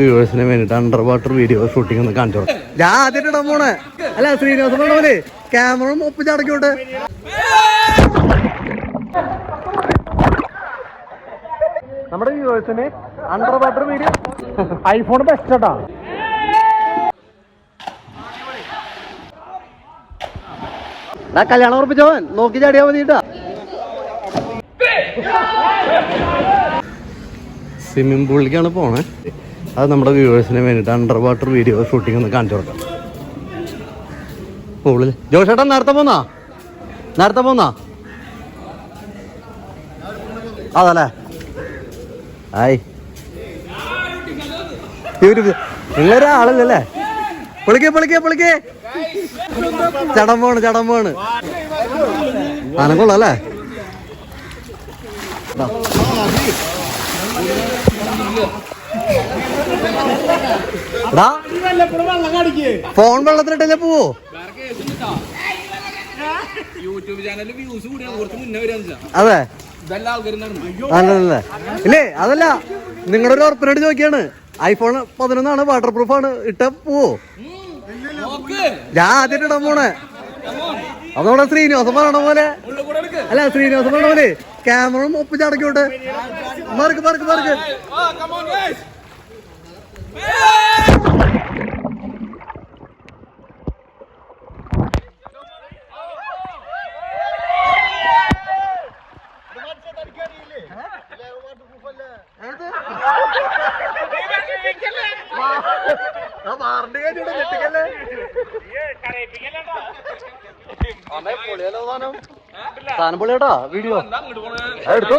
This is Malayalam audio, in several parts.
വ്യൂവേഴ്സിന് വേണ്ടിട്ട് അണ്ടർ വാട്ടർ വീഡിയോ ഷൂട്ടിംഗ് ഒന്ന് കാണിച്ചു കൊടുക്കാം. ഞാൻ ആദ്യമായിട്ട് ഇടാൻ പോണേ. അല്ല ശ്രീനിവാസ പറഞ്ഞ ക്യാമറ ഒപ്പിച്ചടക്കോട്ടെ. നമ്മുടെ വ്യൂവേഴ്സിന് അണ്ടർ വാട്ടർ വീഡിയോ ഐഫോൺ ബെസ്റ്റാ. കല്യാണം ഉറപ്പിച്ചവൻ നോക്കി ചാടിയാ മതിട്ടാ. സ്വിമ്മിംഗ് പൂളിലേക്കാണ് പോണേ. അത് നമ്മുടെ വ്യൂവേഴ്സിന് വേണ്ടിയിട്ട് അണ്ടർ വാട്ടർ വീഡിയോ ഷൂട്ടിംഗ് ഒന്ന് കാണിച്ചു കൊടുക്കാം. പൂളിൽ ജോഷേട്ടാ നേരത്തെ പോന്നാ അതല്ലേ? ആയി നിങ്ങളൊരാളല്ലേ? പൊളിക്കേ ചടം പോണ് അനക്കൊള്ളല്ലേ? ഫോൺ വെള്ളത്തിലിട്ടല്ലേ പോവോ? അതെ ഇല്ലേ? അതല്ല, നിങ്ങളുടെ ഒരു ഉറപ്പിനോട് ചോദിക്കാണ്. ഐഫോൺ 11 വാട്ടർ പ്രൂഫാണ്, ഇട്ട പോവോ? ഞാൻ ആദ്യമായിട്ട് ഇടാൻ പോണേ. അതോടെ ശ്രീനിവാസം പറയണ പോലെ ക്യാമറ ഒപ്പിച്ചടക്കോട്ടെ. മറക്ക് സാധനം പൊളിയാട്ടാ. വീഡിയോ എടുത്തോ.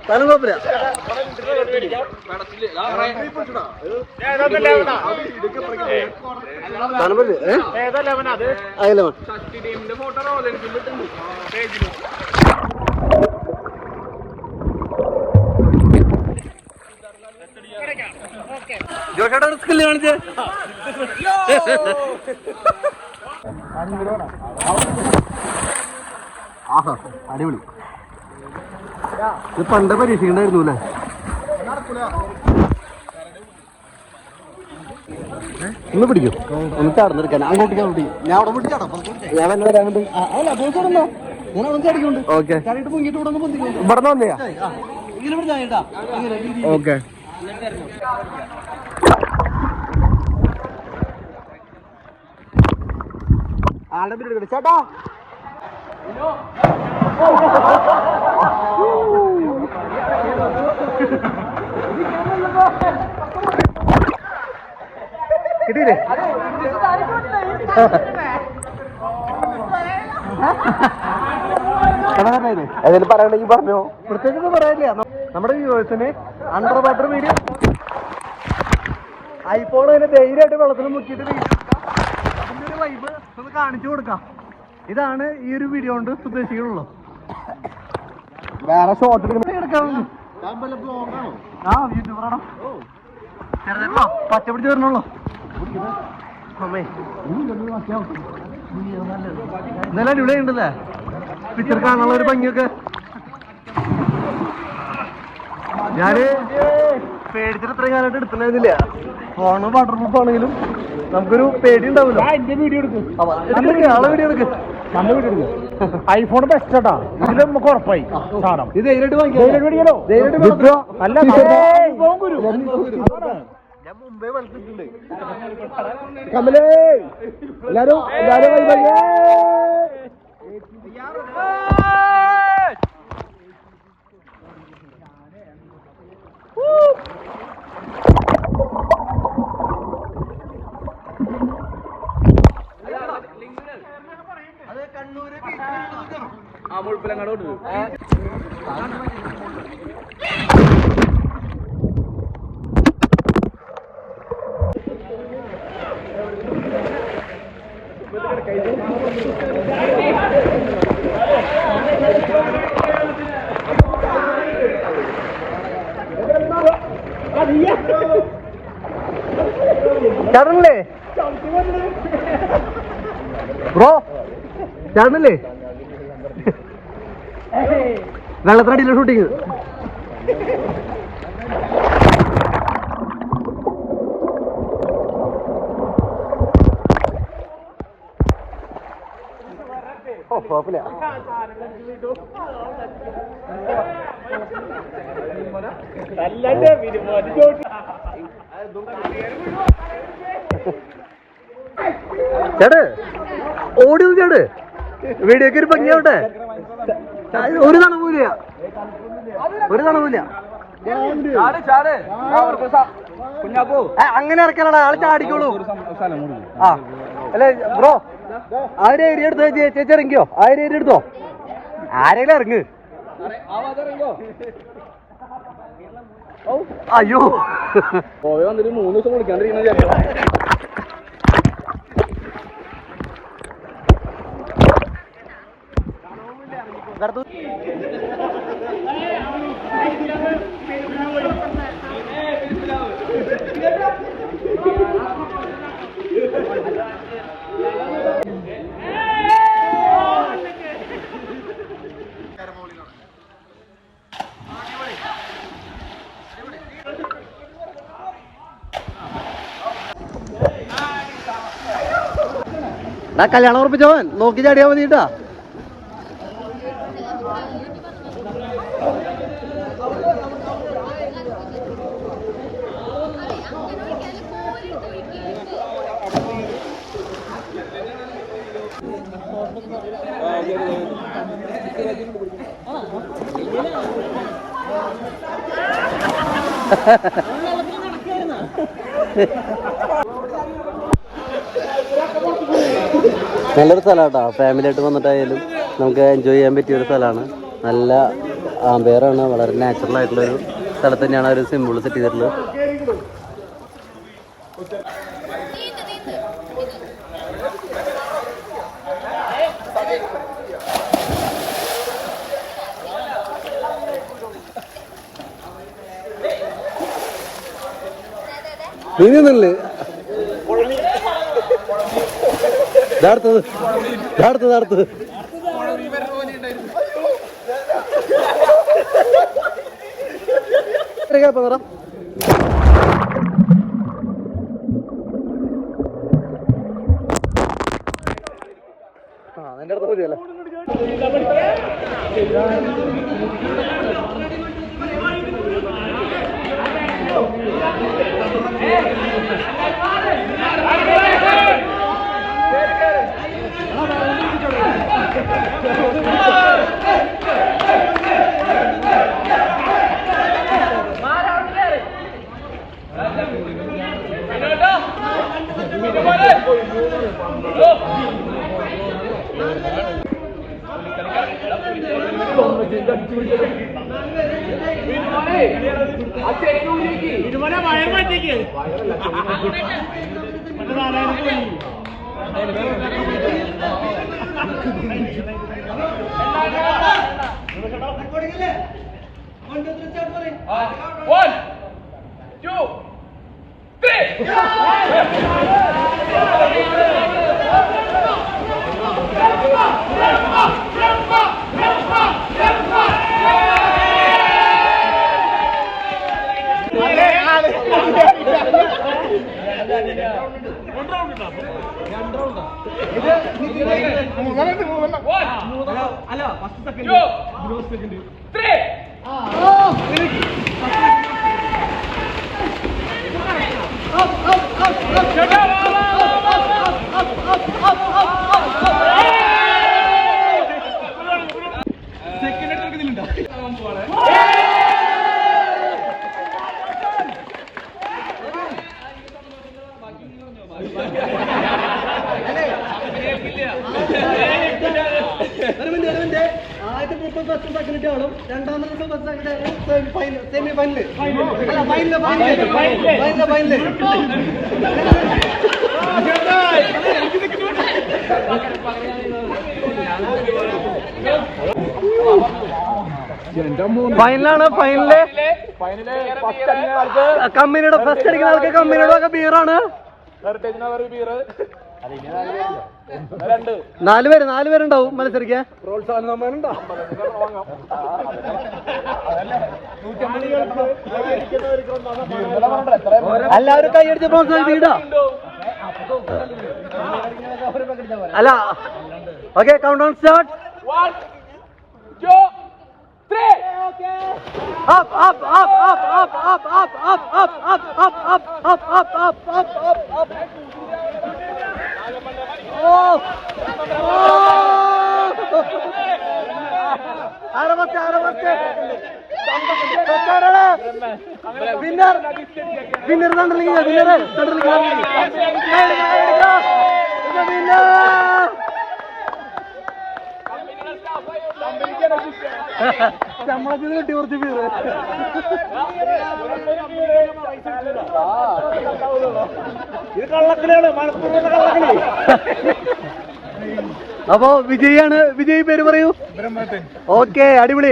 സാധനം കുഴപ്പമില്ല. ജോഷേട്ടാ സ്കില്ല് കാണിച്ചേ. ആഹാ അടിപൊളി. ഇത് പണ്ട് പരീക്ഷിക്കണ്ടായിരുന്നു അല്ലേ? ഒന്ന് പിടിക്കും, ഒന്ന് ചാടുന്നെടുക്കാൻ. അങ്ങോട്ട് ഞാൻ അവിടെ പിടിച്ച് ചാടാം. ഞാൻ തന്നെ വരാനുണ്ട്. അല്ല ബോസോടല്ലോ, ഞാൻ അവിടെ ചാടിക്കൊണ്ട് ഓക്കെ ചാടിയിട്ട് പൊങ്ങിട്ട് ഇവിടെ പൊന്തിക്കൊണ്ട് ഇവിടെ വന്നെയാ. ഇങ്ങനെ പിടിച്ചാ ഓക്കെ. ആളുടെ പിടി ചേട്ടാ. കിട്ടിയില്ലേ? ഏതായാലും പറയണെങ്കിൽ പറഞ്ഞോ. പ്രത്യേകിച്ച് പറയാനില്ല. നമ്മുടെ വ്യൂവേഴ്സിന് അണ്ടർ വാട്ടർ വീഡിയോ ഐഫോൺ അതിനെ ധൈര്യമായിട്ട് വെള്ളത്തിൽ മുക്കിയിട്ട് വീഡിയോ അതിൻ്റെ ഒരു വൈബ് ഒന്ന് കാണിച്ചു കൊടുക്കാം. ഇതാണ് ഈ ഒരു വീഡിയോ കൊണ്ട് ഉദ്ദേശിക്കുന്നുള്ളൂ. വേറെ ഷോർട്ട് എടുക്കാം. ആ യൂട്യൂബറാണോ? ചെറുതോ പച്ച പിടിച്ച് വരണുള്ളൂ. ഇന്നലെ അടിപൊളി ഉണ്ടല്ലേ പിക്ചർ കാണാനുള്ള ഒരു ഭംഗിയൊക്കെ. ഞാന് പേടിച്ചിട്ട് ഇത്രയും കാലമായിട്ട് എടുത്തിട്ടുണ്ടായിരുന്നില്ല. ഫോണ് വാട്ടർ പ്രൂഫ് ആണെങ്കിലും നമുക്കൊരു പേടി ഉണ്ടാവില്ല. ആളെ വീഡിയോ എടുക്ക്. നല്ല വീഡിയോ എടുക്ക്. ഐഫോൺ ബെസ്റ്റാ. ഇതിൽ നമുക്ക് ഉറപ്പായി സാധനം. ഇത് ധൈര്യമായിട്ട് വാങ്ങിക്കാലോ. അല്ല ഞാൻ മുമ്പേ വളർത്തിട്ടുണ്ട്. കമലേ എല്ലാരും ആ മുഴുപ്പിലങ്ങോട്ട് ബ്രോ ചാടല്ലേ? വെള്ളത്തിനടിയിലെ ഷൂട്ടിങ്. കുഴപ്പമില്ല. ചേട് ഓടി ചേട് വീഡിയോക്ക് ഒരു ഭംഗിയാവട്ടെ. ഒരു തണുപ്പില്ല, ഒരു തണുപ്പില്ല. അങ്ങനെ ഇറക്കാനാണ് ആള് ചാടിക്കോളൂ. ആ അല്ലെ ബ്രോ, ആ ഒരു ഏരിയ എടുത്തോ ചേച്ചി, ഇറങ്ങിയോ? ആ ഒരു ഏരിയ എടുത്തോ, ആരെങ്കിലും ഇറങ്ങ്. അയ്യോ വന്നിട്ട് 3 ദിവസം വിളിക്കാണ്ടിരിക്കുന്ന കല്യാണം ഉറപ്പിച്ചവൻ നോക്കി ചാടിയാ മതിട്ടാ. നല്ലൊരു സ്ഥലമാണ് കേട്ടോ. ഫാമിലി ആയിട്ട് വന്നിട്ടായാലും നമുക്ക് എൻജോയ് ചെയ്യാൻ പറ്റിയൊരു സ്ഥലമാണ്. നല്ല ആംബിയറാണ്, വളരെ നാച്ചുറൽ ആയിട്ടുള്ളൊരു സ്ഥലത്ത് തന്നെയാണ് ഒരു സിമ്പിൾ സെറ്റ് ചെയ്തിട്ടുള്ളത്. നീന്തല്ലേ അടുത്തത് അടുത്തത് അടുത്തത് പറ. ആ നിന്റെ അടുത്ത് മതിയല്ലേ. ഫൈനലാണ്. ഫൈനല് കമ്പനിയുടെ ഫസ്റ്റ് അടിക്കുന്ന ആൾക്ക് കമ്പനിയുടെ ഒക്കെ ബീറാണ്. നാല് പേരുണ്ടാവും മത്സരിക്കാൻ. പ്രോത്സാഹന സമ്മാനം എല്ലാവരും കൈയടിച്ച് പ്രോത്സാഹിപ്പിക്കട്ടോ. അല്ല okay, count down start. 1 2 3. Up, up, up, up, up, up, up, up, up, up, up, up, up, up, up, up, up. Oh! അറുപത്തി വിന്നർ തണ്ടിലേക്ക് നമ്മളൊക്കെ കിട്ടി കുറച്ച് പേര്. ഇത് കള്ളക്കളിയാണ്, മലപ്പുറം കള്ളക്കളി. അപ്പോ വിജയ് പേര് പറയൂ. ഓക്കെ, അടിപൊളി.